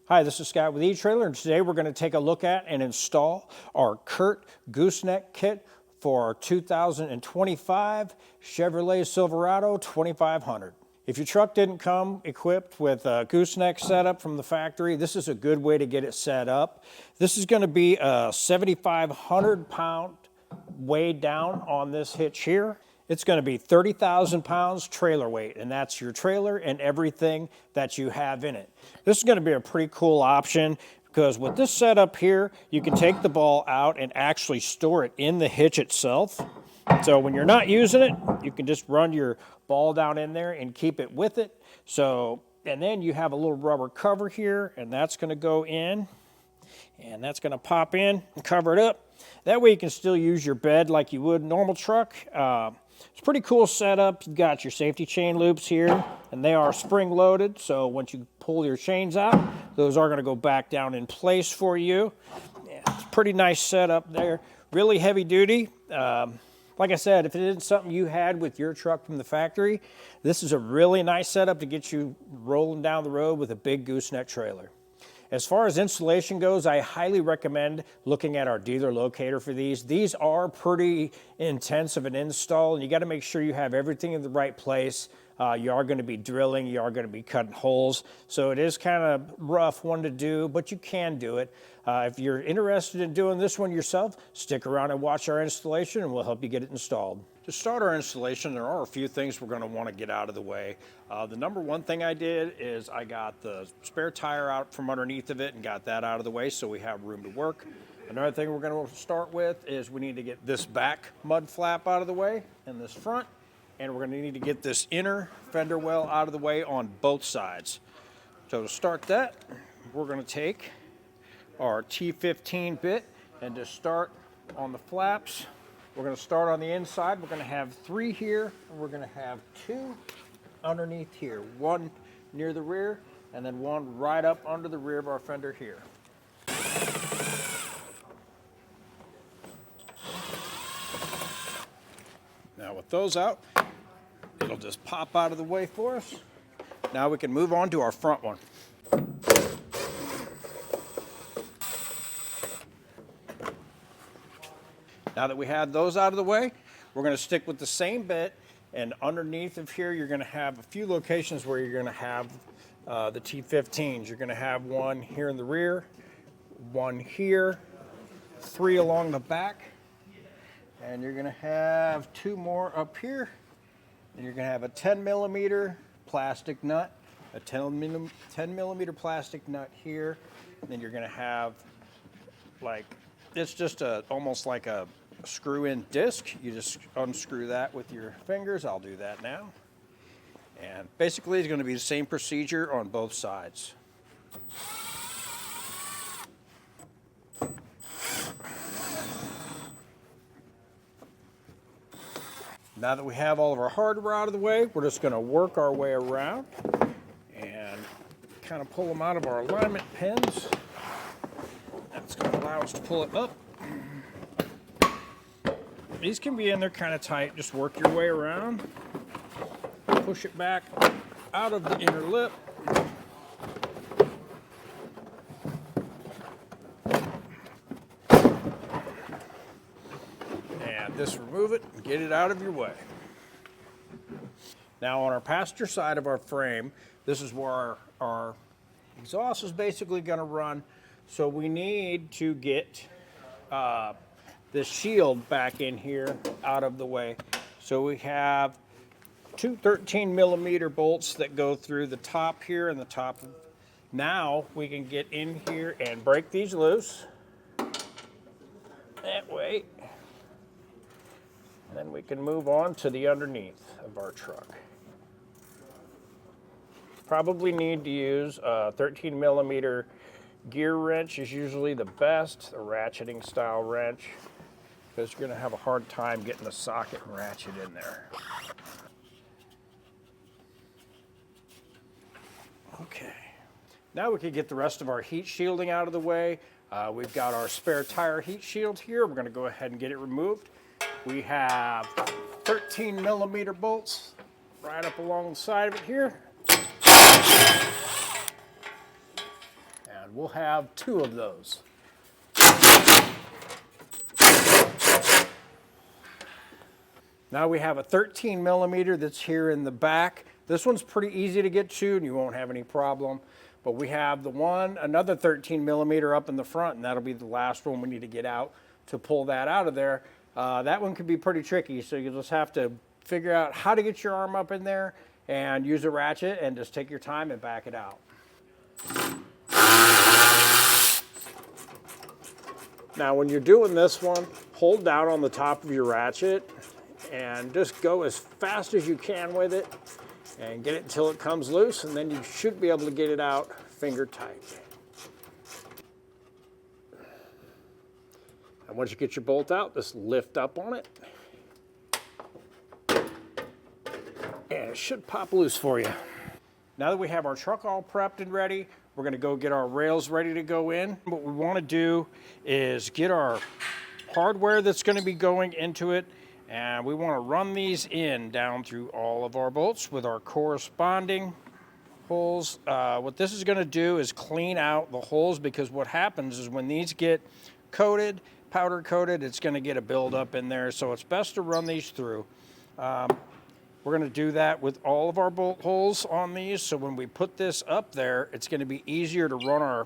Hi, this is Scott with eTrailer, and today we're going to take a look at and install our CURT Gooseneck Kit for our 2025 Chevrolet Silverado 2500. If your truck didn't come equipped with a gooseneck setup from the factory, this is a good way to get it set up. This is going to be a 7,500 pound weight down on this hitch here. It's going to be 30,000 pounds trailer weight, and that's your trailer and everything that you have in it. This is going to be a pretty cool option because with this setup here, you can take the ball out and actually store it in the hitch itself. So when you're not using it, you can just run your ball down in there and keep it with it. So, and then you have a little rubber cover here, and that's going to go in, and that's going to pop in and cover it up. That way you can still use your bed like you would a normal truck. It's a pretty cool setup. You've got your safety chain loops here, and they are spring loaded. So once you pull your chains out, those are going to go back down in place for you. Yeah, it's a pretty nice setup there. Really heavy duty. Like I said, if it isn't something you had with your truck from the factory, this is a really nice setup to get you rolling down the road with a big gooseneck trailer. As far as installation goes, I highly recommend looking at our dealer locator for these. These are pretty intense of an install, and you got to make sure you have everything in the right place. You are going to be drilling, you are going to be cutting holes, so it is kind of rough one to do, but you can do it. If you're interested in doing this one yourself, stick around and watch our installation, and we'll help you get it installed. To start our installation, there are a few things we're going to want to get out of the way. The number one thing I did is I got the spare tire out from underneath of it and got that out of the way so we have room to work. Another thing we're going to start with is we need to get this back mud flap out of the way and this front, and we're going to need to get this inner fender well out of the way on both sides. So to start that, we're going to take our T15 bit and just start on the flaps. We're going to start on the inside. We're going to have 3 here, and we're going to have 2 underneath here. 1 near the rear, and then 1 right up under the rear of our fender here. Now with those out, it'll just pop out of the way for us. Now we can move on to our front one. Now that we had those out of the way, we're going to stick with the same bit, and underneath of here you're going to have a few locations where you're going to have the T15s. You're going to have 1 here in the rear, 1 here, 3 along the back, and you're going to have 2 more up here. And you're going to have a 10 millimeter plastic nut, a 10 millimeter plastic nut here, and then you're going to have it's just almost like a screw-in disc. You just unscrew that with your fingers. I'll do that now. And basically it's going to be the same procedure on both sides. Now that we have all of our hardware out of the way, we're just going to work our way around and kind of pull them out of our alignment pins. That's going to allow us to pull it up. These can be in there kind of tight. Just work your way around. Push it back out of the inner lip. And just remove it and get it out of your way. Now on our passenger side of our frame, this is where our exhaust is basically going to run. So we need to get this shield back in here out of the way. So we have 2 13 millimeter bolts that go through the top here and the top. Now we can get in here and break these loose. That way. And then we can move on to the underneath of our truck. Probably need to use a 13 millimeter gear wrench is usually the best, a ratcheting style wrench, because you're going to have a hard time getting the socket and ratchet in there. Okay, now we can get the rest of our heat shielding out of the way. We've got our spare tire heat shield here. We're going to go ahead and get it removed. We have 13 millimeter bolts right up along the side of it here. And we'll have 2 of those. Now we have a 13 millimeter that's here in the back. This one's pretty easy to get to and you won't have any problem. But we have another 13 millimeter up in the front, and that'll be the last one we need to get out to pull that out of there. That one can be pretty tricky, so you'll just have to figure out how to get your arm up in there and use a ratchet and just take your time and back it out. Now when you're doing this one, hold down on the top of your ratchet and just go as fast as you can with it and get it until it comes loose, and then you should be able to get it out finger tight. And once you get your bolt out, just lift up on it. And it should pop loose for you. Now that we have our truck all prepped and ready, we're gonna go get our rails ready to go in. What we wanna do is get our hardware that's gonna be going into it, and we wanna run these in down through all of our bolts with our corresponding holes. What this is gonna do is clean out the holes, because what happens is when these get coated, powder coated, it's gonna get a buildup in there, so it's best to run these through. We're gonna do that with all of our bolt holes on these, so when we put this up there, it's gonna be easier to run our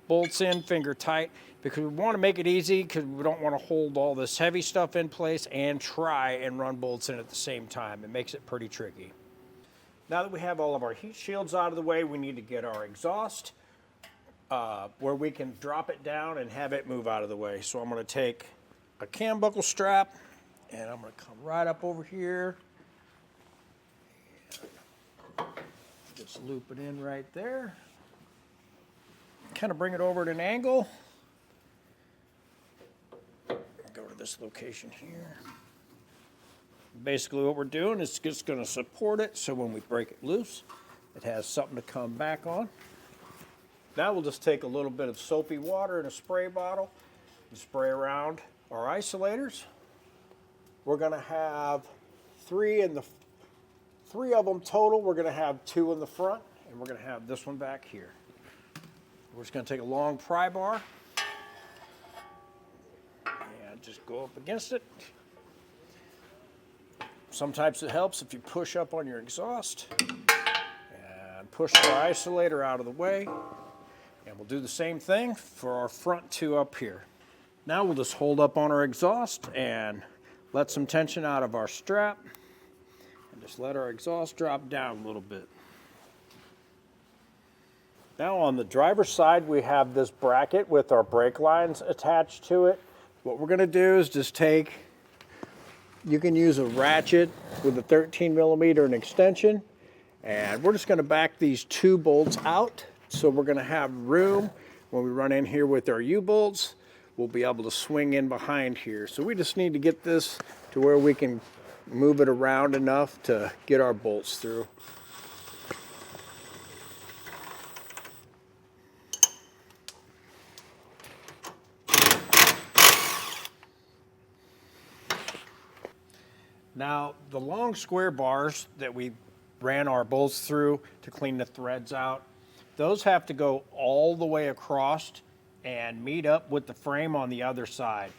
bolts in finger tight, because we wanna make it easy, because we don't wanna hold all this heavy stuff in place and try and run bolts in at the same time. It makes it pretty tricky. Now that we have all of our heat shields out of the way, we need to get our exhaust where we can drop it down and have it move out of the way. So I'm gonna take a cam buckle strap and I'm gonna come right up over here. Just loop it in right there. Kind of bring it over at an angle. Go to this location here. Basically what we're doing is just going to support it, so when we break it loose, it has something to come back on. Now we'll just take a little bit of soapy water in a spray bottle and spray around our isolators. We're going to have 3 of them total. We're going to have 2 in the front, and we're going to have this one back here. We're just going to take a long pry bar and just go up against it. Sometimes it helps if you push up on your exhaust and push the isolator out of the way. And we'll do the same thing for our front 2 up here. Now we'll just hold up on our exhaust and let some tension out of our strap. Just let our exhaust drop down a little bit. Now on the driver's side, we have this bracket with our brake lines attached to it. What we're gonna do is just you can use a ratchet with a 13 millimeter and extension, and we're just gonna back these 2 bolts out. So we're gonna have room when we run in here with our U-bolts. We'll be able to swing in behind here. So we just need to get this to where we can move it around enough to get our bolts through. Now, the long square bars that we ran our bolts through to clean the threads out, those have to go all the way across and meet up with the frame on the other side.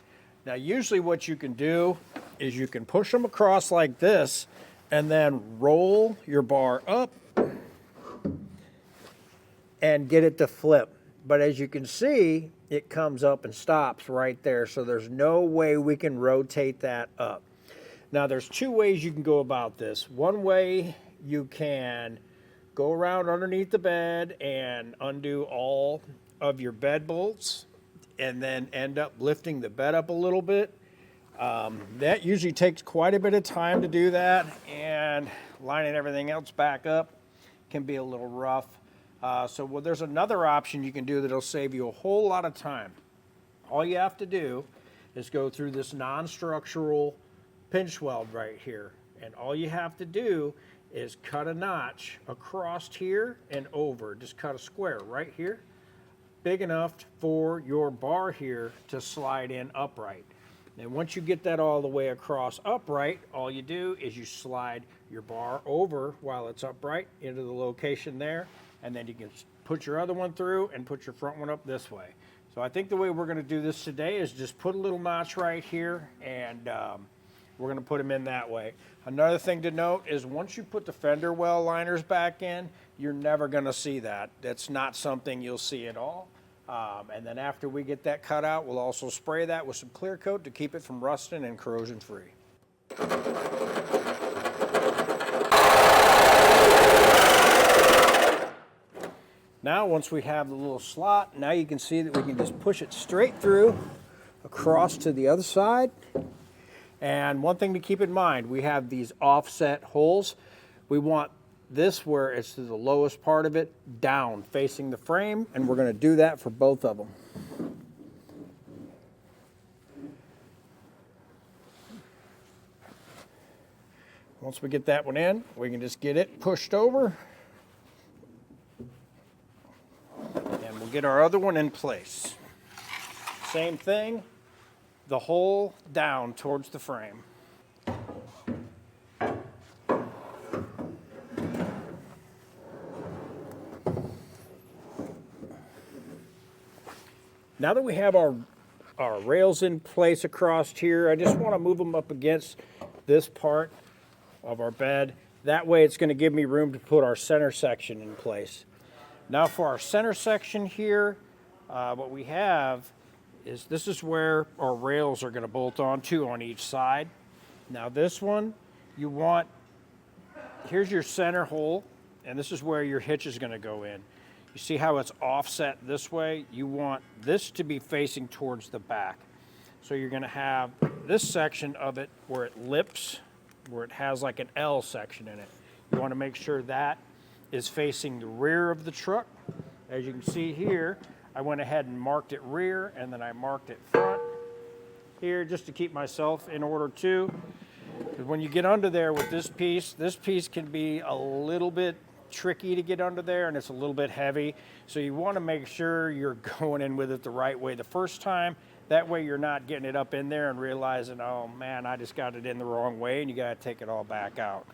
Now, usually what you can do is you can push them across like this and then roll your bar up and get it to flip. But as you can see, it comes up and stops right there, so there's no way we can rotate that up. Now, there's 2 ways you can go about this. One way, you can go around underneath the bed and undo all of your bed bolts and then end up lifting the bed up a little bit. That usually takes quite a bit of time to do that, and lining everything else back up can be a little rough. So there's another option you can do that'll save you a whole lot of time. All you have to do is go through this non-structural pinch weld right here, and all you have to do is cut a notch across here and over. Just cut a square right here, big enough for your bar here to slide in upright. And once you get that all the way across upright, all you do is you slide your bar over while it's upright into the location there, and then you can put your other one through and put your front one up this way. So I think the way we're going to do this today is just put a little notch right here, and we're going to put them in that way. Another thing to note is once you put the fender well liners back in, you're never going to see that. That's not something you'll see at all. And then after we get that cut out, we'll also spray that with some clear coat to keep it from rusting and corrosion free. Now, once we have the little slot, now you can see that we can just push it straight through across to the other side. And one thing to keep in mind, we have these offset holes. We want this where it's to the lowest part of it down facing the frame, and we're going to do that for both of them. Once we get that one in, we can just get it pushed over, and we'll get our other one in place. Same thing, the hole down towards the frame. Now that we have our rails in place across here, I just want to move them up against this part of our bed. That way it's going to give me room to put our center section in place. Now for our center section here, what we have is this is where our rails are going to bolt onto on each side. Now this one, you want, here's your center hole, and this is where your hitch is going to go in. You see how it's offset this way? You want this to be facing towards the back. So you're going to have this section of it where it lips, where it has like an L section in it. You want to make sure that is facing the rear of the truck. As you can see here, I went ahead and marked it rear, and then I marked it front here just to keep myself in order too. Because when you get under there with this piece can be a little bit tricky to get under there, and it's a little bit heavy. So you want to make sure you're going in with it the right way the first time. That way you're not getting it up in there and realizing, oh man, I just got it in the wrong way, and you got to take it all back out.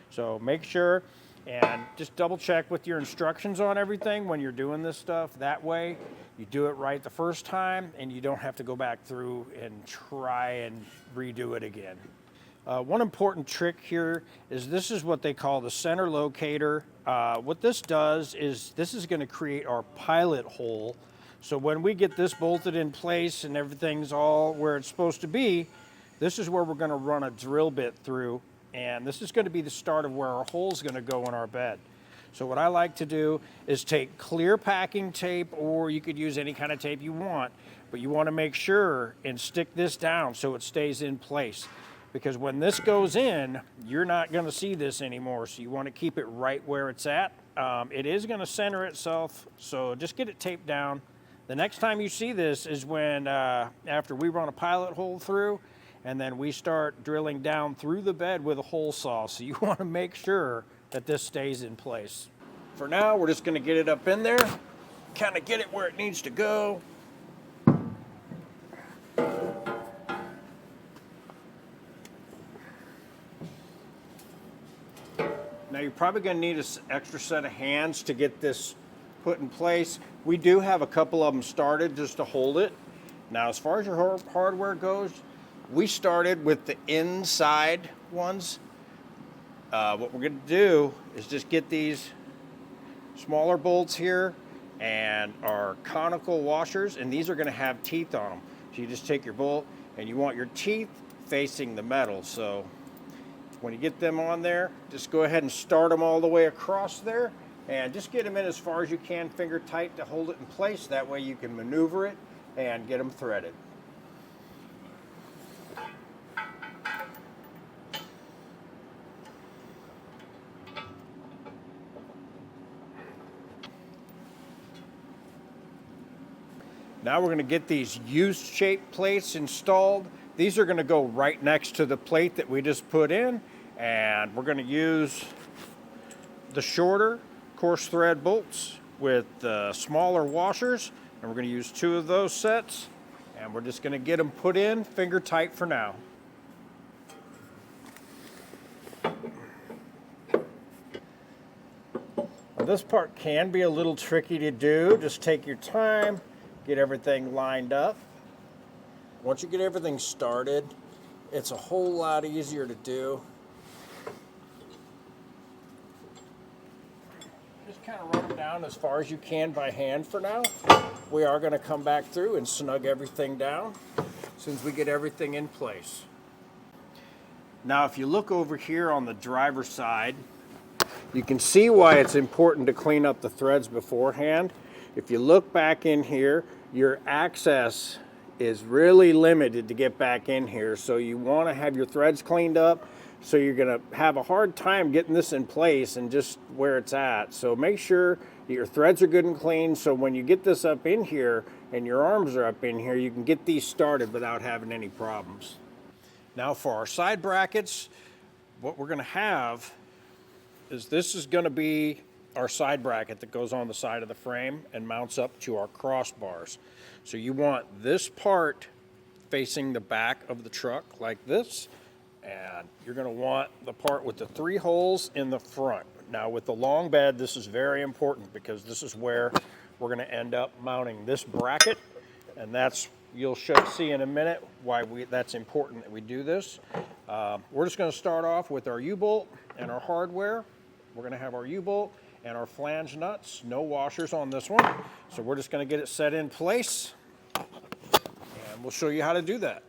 So make sure and just double check with your instructions on everything when you're doing this stuff. That way you do it right the first time, and you don't have to go back through and try and redo it again. One important trick here is this is what they call the center locator. What this does is this is going to create our pilot hole. So when we get this bolted in place and everything's all where it's supposed to be, this is where we're going to run a drill bit through, and this is going to be the start of where our hole is going to go in our bed. So what I like to do is take clear packing tape, or you could use any kind of tape you want, but you want to make sure and stick this down so it stays in place. Because when this goes in, you're not going to see this anymore, so you want to keep it right where it's at. It is going to center itself, so just get it taped down. The next time you see this is when, after we run a pilot hole through, and then we start drilling down through the bed with a hole saw. So you want to make sure that this stays in place. For now, we're just going to get it up in there, kind of get it where it needs to go. Now you're probably going to need an extra set of hands to get this put in place. We do have a couple of them started just to hold it. Now as far as your hardware goes, we started with the inside ones. What we're going to do is just get these smaller bolts here and our conical washers, and these are going to have teeth on them. So you just take your bolt and you want your teeth facing the metal. So when you get them on there, just go ahead and start them all the way across there, and just get them in as far as you can, finger tight to hold it in place. That way you can maneuver it and get them threaded. Now we're going to get these U-shaped plates installed. These are going to go right next to the plate that we just put in, and we're going to use the shorter coarse thread bolts with the smaller washers, and we're going to use 2 of those sets, and we're just going to get them put in finger tight for now. Our This part can be a little tricky to do. Just take your time, get everything lined up. Once you get everything started, it's a whole lot easier to do. Just kind of run them down as far as you can by hand for now. We are going to come back through and snug everything down as soon as we get everything in place. Now, if you look over here on the driver's side, you can see why it's important to clean up the threads beforehand. If you look back in here, your access is really limited to get back in here. So you want to have your threads cleaned up. So you're going to have a hard time getting this in place and just where it's at. So make sure that your threads are good and clean. So when you get this up in here and your arms are up in here, you can get these started without having any problems. Now for our side brackets, what we're going to have is this is going to be our side bracket that goes on the side of the frame and mounts up to our crossbars. So you want this part facing the back of the truck like this, and you're going to want the part with the 3 holes in the front. Now with the long bed, this is very important because this is where we're going to end up mounting this bracket, and that's, you'll see in a minute why that's important that we do this. We're just going to start off with our U-bolt and our hardware. We're going to have our U-bolt and our flange nuts, no washers on this one. So we're just going to get it set in place, and we'll show you how to do that.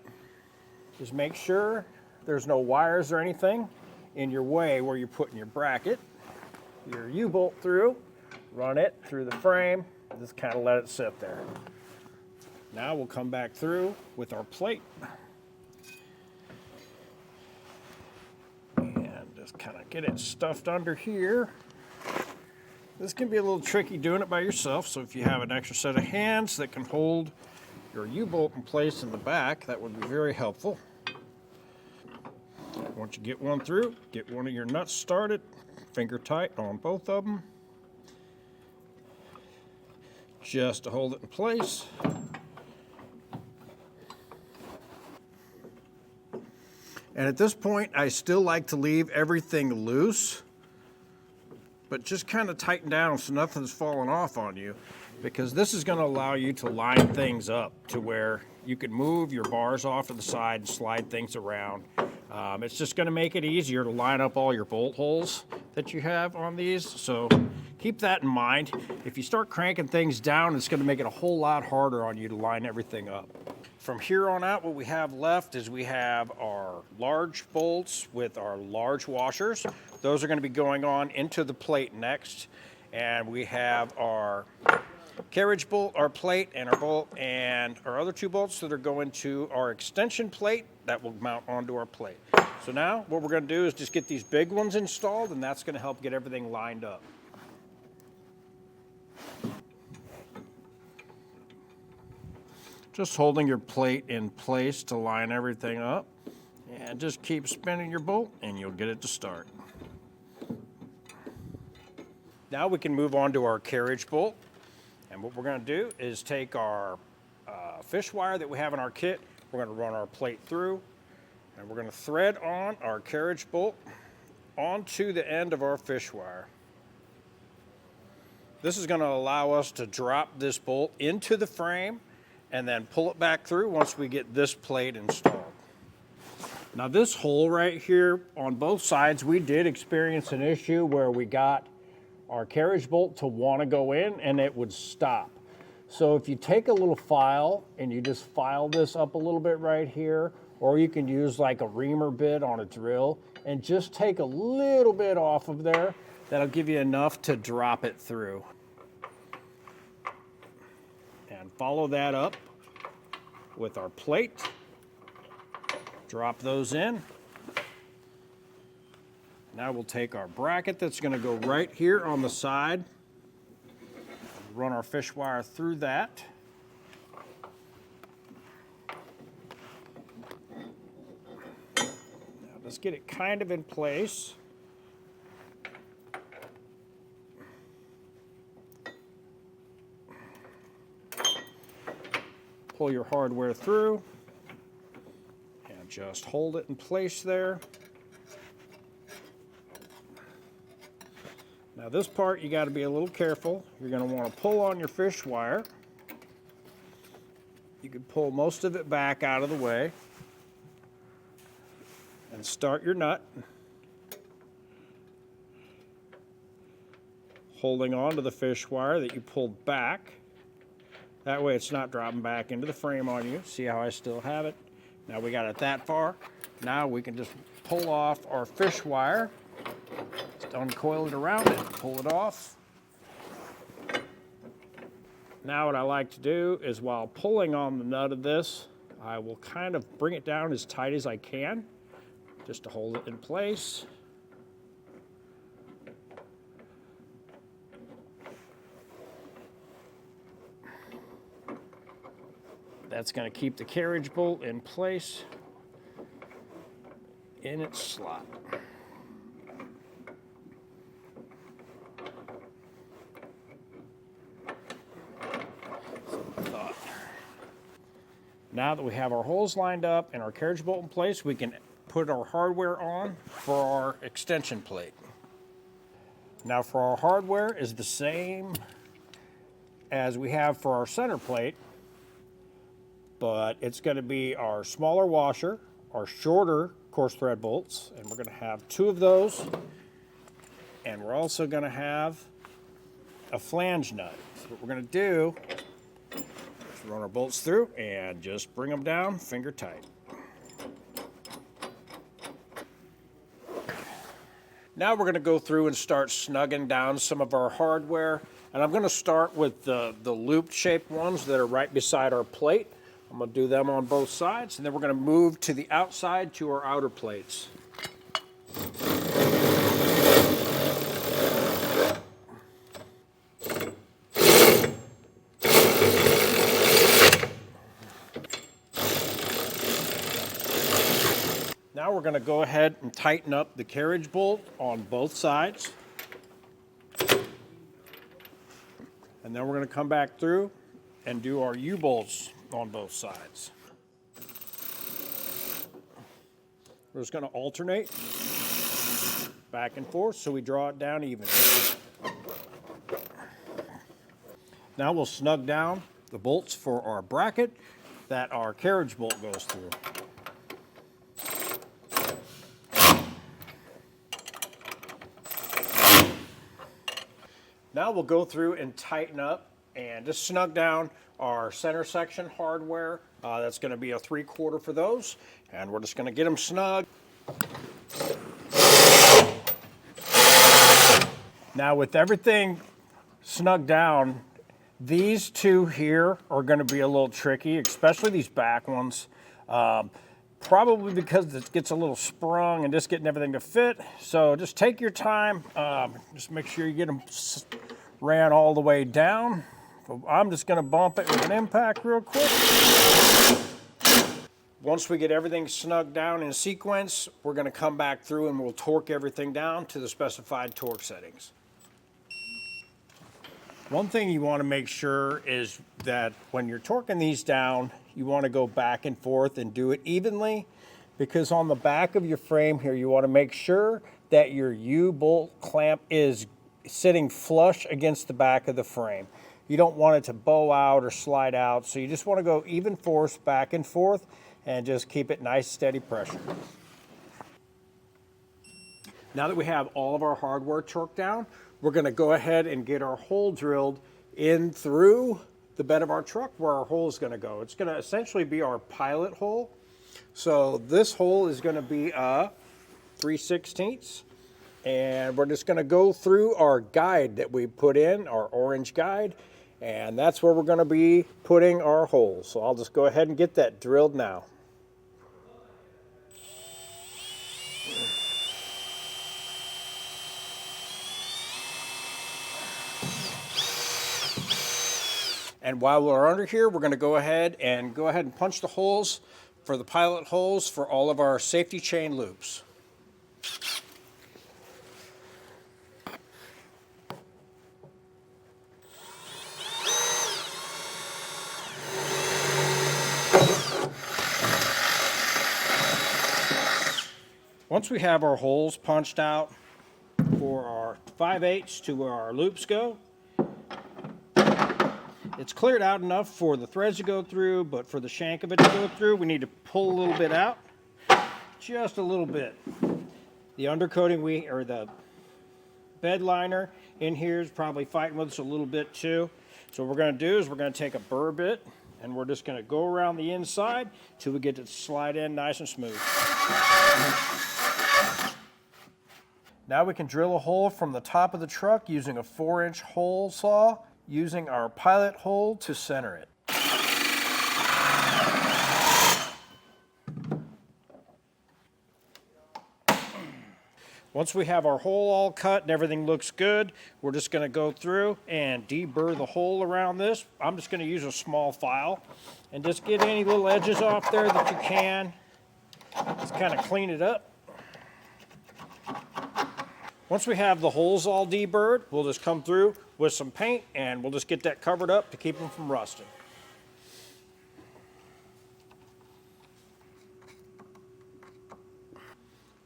Just make sure there's no wires or anything in your way where you're putting your bracket, your U-bolt through, run it through the frame, just kind of let it sit there. Now we'll come back through with our plate and just kind of get it stuffed under here. This can be a little tricky doing it by yourself, so if you have an extra set of hands that can hold your U-bolt in place in the back, that would be very helpful. Once you get one through, get one of your nuts started, finger tight on both of them, just to hold it in place. And at this point, I still like to leave everything loose, but just kind of tighten down so nothing's falling off on you, because this is going to allow you to line things up to where you can move your bars off to the side and slide things around. It's just going to make it easier to line up all your bolt holes that you have on these, so keep that in mind. If you start cranking things down, it's going to make it a whole lot harder on you to line everything up. From here on out, what we have left is we have our large bolts with our large washers. Those are going to be going on into the plate next. And we have our carriage bolt, our plate, and our bolt, and our other 2 bolts that are going to our extension plate that will mount onto our plate. So now what we're going to do is just get these big ones installed, and that's going to help get everything lined up. Just holding your plate in place to line everything up, and just keep spinning your bolt and you'll get it to start. Now we can move on to our carriage bolt, and what we're going to do is take our fish wire that we have in our kit, we're going to run our plate through, and we're going to thread on our carriage bolt onto the end of our fish wire. This is going to allow us to drop this bolt into the frame and then pull it back through once we get this plate installed. Now this hole right here on both sides, we did experience an issue where we got our carriage bolt to want to go in and it would stop. So if you take a little file and you just file this up a little bit right here, or you can use like a reamer bit on a drill and just take a little bit off of there, that'll give you enough to drop it through. And follow that up with our plate. Drop those in. Now we'll take our bracket that's going to go right here on the side. Run our fish wire through that. Now let's get it kind of in place. Pull your hardware through and just hold it in place there. Now Now this part you got to be a little careful. You're going to want to pull on your fish wire. You can pull most of it back out of the way and start your nut, holding on to the fish wire that you pulled back. That way it's not dropping back into the frame on you. See how I still have it? Now we got it that far. Now we can just pull off our fish wire. Just uncoil it around it, pull it off. Now what I like to do is while pulling on the nut of this, I will kind of bring it down as tight as I can, just to hold it in place. That's going to keep the carriage bolt in place in its slot. Now that we have our holes lined up and our carriage bolt in place, we can put our hardware on for our extension plate. Now for our hardware is the same as we have for our center plate, but it's going to be our smaller washer, our shorter coarse thread bolts, and we're going to have 2 of those, and we're also going to have a flange nut. So what we're going to do, run our bolts through and just bring them down finger tight. Now we're going to go through and start snugging down some of our hardware, and I'm going to start with the loop shaped ones that are right beside our plate. I'm going to do them on both sides, and then we're going to move to the outside to our outer plates. Now we're going to go ahead and tighten up the carriage bolt on both sides. And then we're going to come back through and do our U-bolts on both sides. We're just going to alternate back and forth so we draw it down evenly. Now we'll snug down the bolts for our bracket that our carriage bolt goes through. Now we'll go through and tighten up and just snug down our center section hardware. That's going to be a 3/4 for those, and we're just going to get them snug. Now with everything snug down, these 2 here are going to be a little tricky, especially these back ones. Probably because it gets a little sprung and just getting everything to fit. So just take your time. Just make sure you get them ran all the way down. So I'm just going to bump it with an impact real quick. Once we get everything snugged down in sequence, we're going to come back through and we'll torque everything down to the specified torque settings. One thing you want to make sure is that when you're torquing these down, you want to go back and forth and do it evenly, because on the back of your frame here, you want to make sure that your U-bolt clamp is sitting flush against the back of the frame. You don't want it to bow out or slide out, so you just want to go even force back and forth and just keep it nice, steady pressure. Now that we have all of our hardware torqued down, we're going to go ahead and get our hole drilled in through the bed of our truck where our hole is going to go. It's going to essentially be our pilot hole. So this hole is going to be a 3/16, and we're just going to go through our guide that we put in, our orange guide, and that's where we're going to be putting our holes. So I'll just go ahead and get that drilled now. And while we're under here, we're going to go ahead and punch the holes for the pilot holes for all of our safety chain loops. Once we have our holes punched out for our 5/8 to where our loops go. It's cleared out enough for the threads to go through, but for the shank of it to go through, we need to pull a little bit out, just a little bit. The undercoating or the bed liner in here is probably fighting with us a little bit too. So what we're going to do is we're going to take a burr bit and we're just going to go around the inside till we get it to slide in nice and smooth. Now we can drill a hole from the top of the truck using a 4-inch hole saw, using our pilot hole to center it. Once we have our hole all cut and everything looks good, we're just going to go through and deburr the hole around this. I'm just going to use a small file and just get any little edges off there that you can. Just kind of clean it up. Once we have the holes all deburred, we'll just come through with some paint and we'll just get that covered up to keep them from rusting.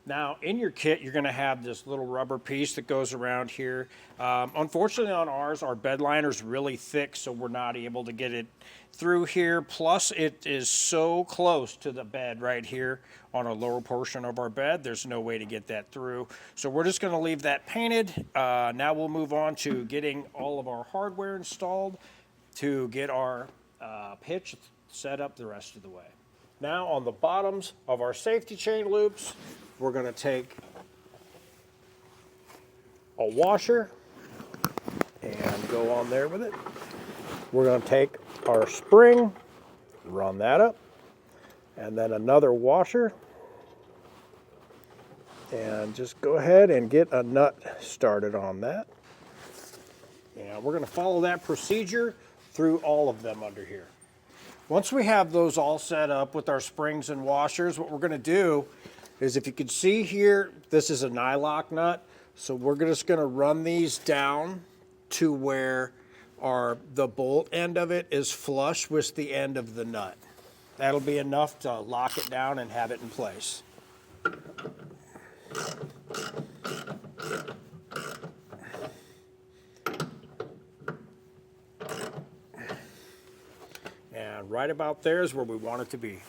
Now, in your kit, you're going to have this little rubber piece that goes around here. Unfortunately, on ours, our bed liner is really thick, so we're not able to get it through here. Plus, it is so close to the bed right here on a lower portion of our bed. There's no way to get that through. So we're just going to leave that painted. Now we'll move on to getting all of our hardware installed to get our hitch set up the rest of the way. Now, on the bottoms of our safety chain loops, we're going to take a washer and go on there with it. We're going to take our spring, run that up, and then another washer, and just go ahead and get a nut started on that. And we're going to follow that procedure through all of them under here. Once we have those all set up with our springs and washers, what we're going to do is, if you can see here, this is a nylock nut. So we're just going to run these down to where the bolt end of it is flush with the end of the nut. That'll be enough to lock it down and have it in place. And right about there is where we want it to be.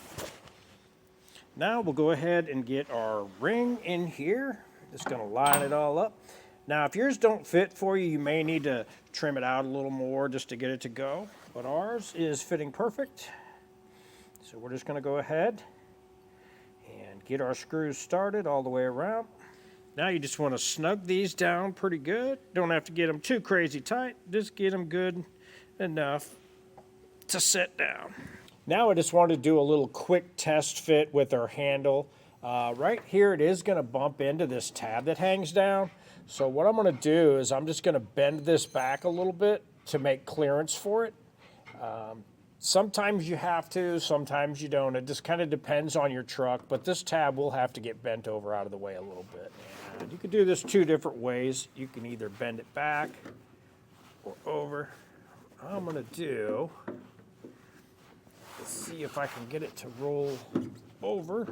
Now we'll go ahead and get our ring in here. Just going to line it all up. Now, if yours don't fit for you, you may need to trim it out a little more just to get it to go. But ours is fitting perfect. So we're just going to go ahead and get our screws started all the way around. Now you just want to snug these down pretty good. Don't have to get them too crazy tight. Just get them good enough to sit down. Now I just want to do a little quick test fit with our handle. Right here it is going to bump into this tab that hangs down. So what I'm going to do is I'm just going to bend this back a little bit to make clearance for it. Sometimes you have to, sometimes you don't. It just kind of depends on your truck, but this tab will have to get bent over out of the way a little bit. And you can do this two different ways. You can either bend it back or over. I'm going to do, let's see if I can get it to roll over.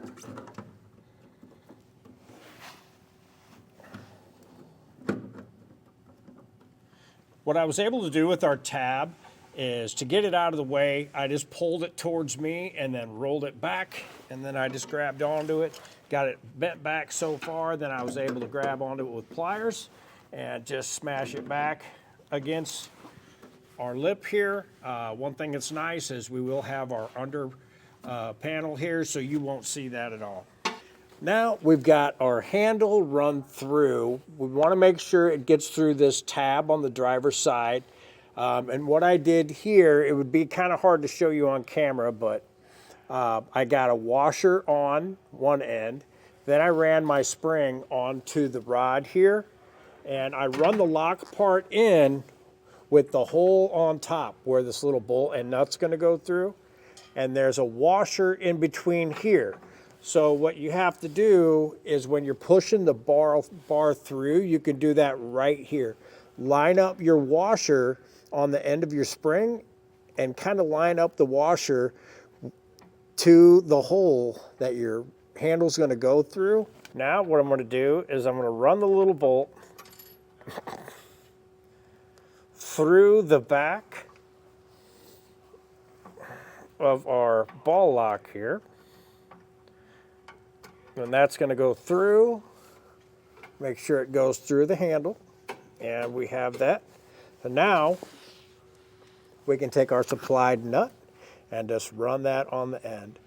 What I was able to do with our tab is to get it out of the way, I just pulled it towards me and then rolled it back, and then I just grabbed onto it, got it bent back so far, then I was able to grab onto it with pliers and just smash it back against our lip here. One thing that's nice is we will have our under panel here, so you won't see that at all. Now we've got our handle run through. We want to make sure it gets through this tab on the driver's side. And what I did here, it would be kind of hard to show you on camera, but I got a washer on one end. Then I ran my spring onto the rod here, and I run the lock part in with the hole on top where this little bolt and nut's going to go through. And there's a washer in between here. So what you have to do is when you're pushing the bar through, you can do that right here. Line up your washer on the end of your spring and kind of line up the washer to the hole that your handle's going to go through. Now what I'm going to do is I'm going to run the little bolt through the back of our ball lock here. And that's going to go through. Make sure it goes through the handle. And we have that. And now we can take our supplied nut and just run that on the end.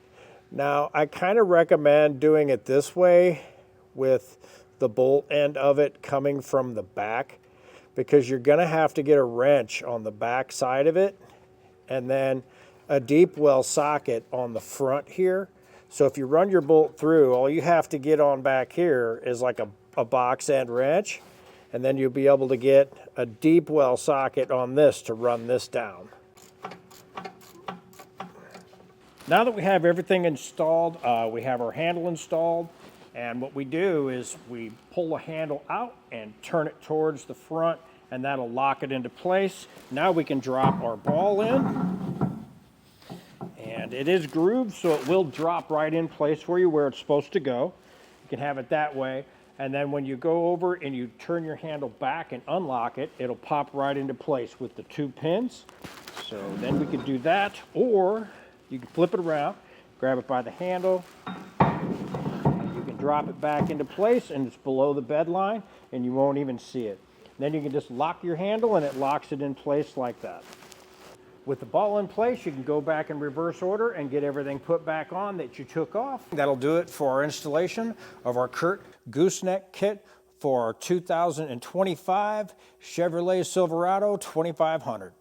Now, I kind of recommend doing it this way with the bolt end of it coming from the back, because you're going to have to get a wrench on the back side of it and then a deep well socket on the front here. So if you run your bolt through, all you have to get on back here is like a box end wrench, and then you'll be able to get a deep well socket on this to run this down. Now that we have everything installed, we have our handle installed, and what we do is we pull the handle out and turn it towards the front, and that'll lock it into place. Now we can drop our ball in, and it is grooved, so it will drop right in place for you where it's supposed to go. You can have it that way, and then when you go over and you turn your handle back and unlock it, it'll pop right into place with the 2 pins. So then we could do that, or you can flip it around, grab it by the handle, and you can drop it back into place, and it's below the bed line, and you won't even see it. Then you can just lock your handle, and it locks it in place like that. With the ball in place, you can go back in reverse order and get everything put back on that you took off. That'll do it for our installation of our CURT Gooseneck Kit for our 2025 Chevrolet Silverado 2500.